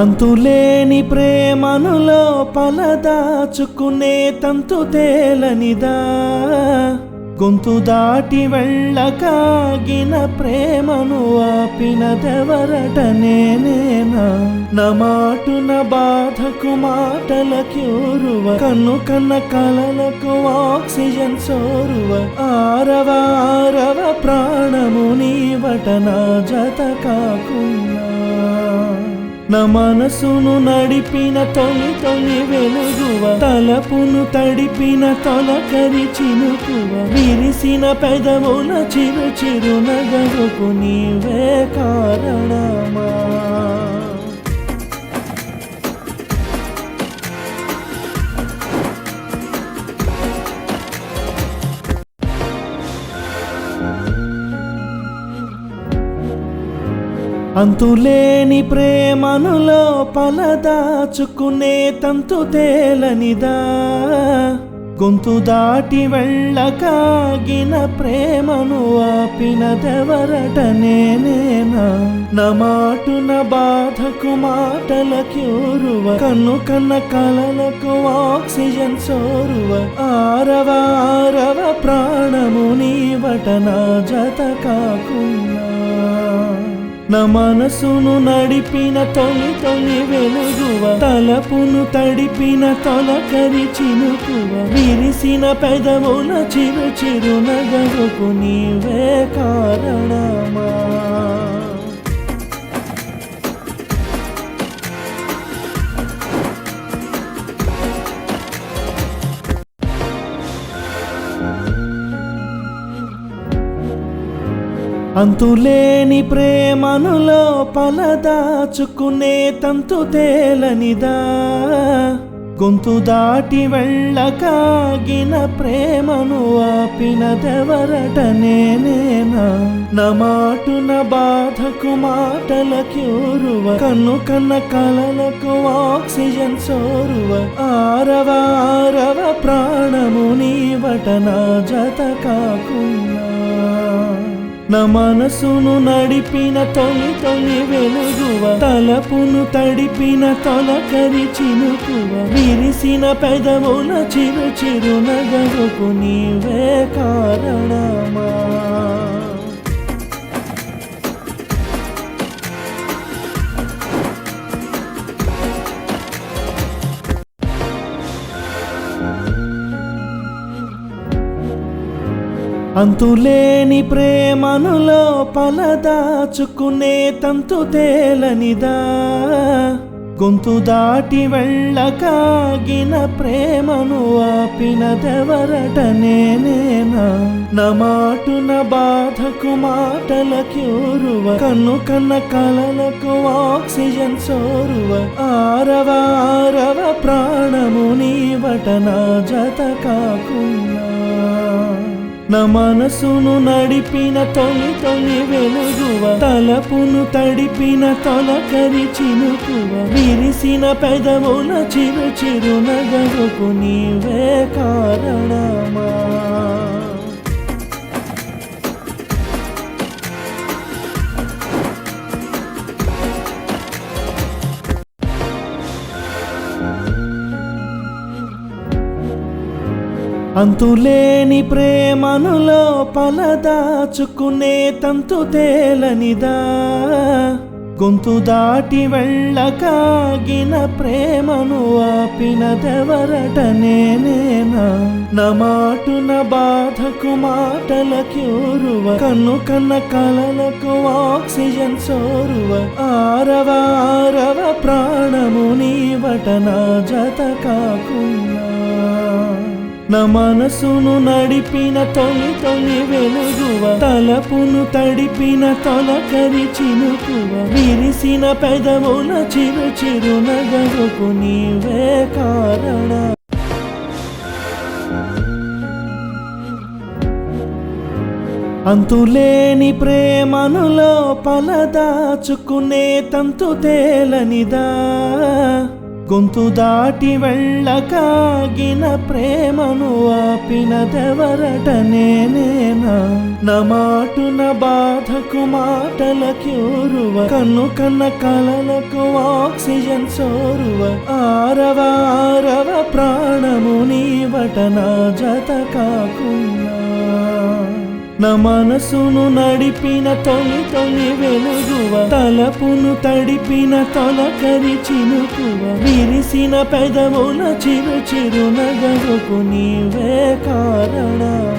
అంతులేని ప్రేమను లోపల దాచుకునే తంతు తేలనిదా, గొంతు దాటి వెళ్ళకాగిన ప్రేమను ఆపినదెవరట నేనేనా? నా మాటున బాధకు మాటల క్యూరువ, కన్ను కన్న కలలకు ఆక్సిజన్ సోరువ, ఆరవ ఆరవ ప్రాణము నీవట నా జత కాకున్నా. నా మనసును నడిపిన తొలి తొలి వెలుగువ, తలపును తడిపిన తొలకరి చినుకువ, విరిసిన పెదవుల చిరు చిరు నగవుకు నీవే కారణమా? అంతులేని ప్రేమను లోపల దాచుకునే తంతు తేలనిదా, గొంతు దాటి వెళ్ళకాగిన ప్రేమను ఆపినదెవరట నేనేనా? నా మాటున బాధకు మాటల క్యూరువ, కన్ను కన్న కలలకు ఆక్సిజన్ సోరువ, ఆరవ ఆరవ ప్రాణము నీవట నా జత కాకున్నా. నా మనసును నడిపిన తొలి తొలి వెలుగువ, తలపును తడిపిన తొలకరి చినుకువ, విరిసిన పెదవుల చిరు చిరు నగవుకు నీవే కారణమా? అంతులేని ప్రేమను లోపల దాచుకునే తంతు తేలనిదా, గొంతు దాటి వెళ్ళకాగిన ప్రేమను ఆపినదెవరట నేనేనా? నా మాటున బాధకు మాటల క్యూరువ, కన్ను కన్న కలలకు ఆక్సిజన్ సోరువ, ఆరవ ఆరవ ప్రాణము నీవట నా జత కాకున్నా. నా మనసును నడిపిన తొలి తొలి వెలుగువ, తలపును తడిపిన తొలకరి చినుకువ, విరిసిన పెదవుల చిరు చిరు నగవుకు నీవే కారణమా? అంతులేని ప్రేమను లోపల దాచుకునే తంతు తేలనిదా, గొంతు దాటి వెళ్ళకాగిన ప్రేమను ఆపినదెవరట నేనేనా? నా మాటున బాధకు మాటల క్యూరువ, కన్ను కన్న కలలకు ఆక్సిజన్ సోరువ, ఆరవ ఆరవ ప్రాణము నీవట నా జత కాకున్నా. నా మనసును నడిపిన తొలి తొలి వెలుగువ, తలపును తడిపిన తొలకరి చినుకువ, విరిసిన పెదవుల చిరు చిరు నగవుకు నీవే కారణమా? అంతులేని ప్రేమను లోపల దాచుకునే తంతు తేలనిదా, గొంతు దాటి వెళ్ళకాగిన ప్రేమను ఆపినదెవరట నేనేనా? నా మాటున బాధకు మాటల క్యూరువ, కన్ను కన్న కలలకు ఆక్సిజన్ సోరువ, ఆరవ ఆరవ ప్రాణము నీవట నా జత కాకున్నా. నా మనసును నడిపిన తొలి తొలి వెలుగువ, తలపును తడిపిన తొలకరి చినుకువ, విరిసిన పెదవుల చిరు చిరు నగవుకు నీవే కారణమా? అంతులేని ప్రేమను లోపల దాచుకునే తంతు తేలనిదా, గొంతు దాటి వెళ్ళకాగిన ప్రేమను ఆపినదెవరట నేనేనా నా మాటున బాధకు మాటల క్యూరువ కన్ను కన్న కలలకు ఆక్సిజన్ సోరువ ఆరవ ప్రాణము నీవట నా జత కాకున్నా నా మనసును నడిపిన తొలి వెలుగువ తలపును తడిపిన తొలకరి చినుకువ విరిసిన పెదవుల చిరు నగవుకు నీవే కారణం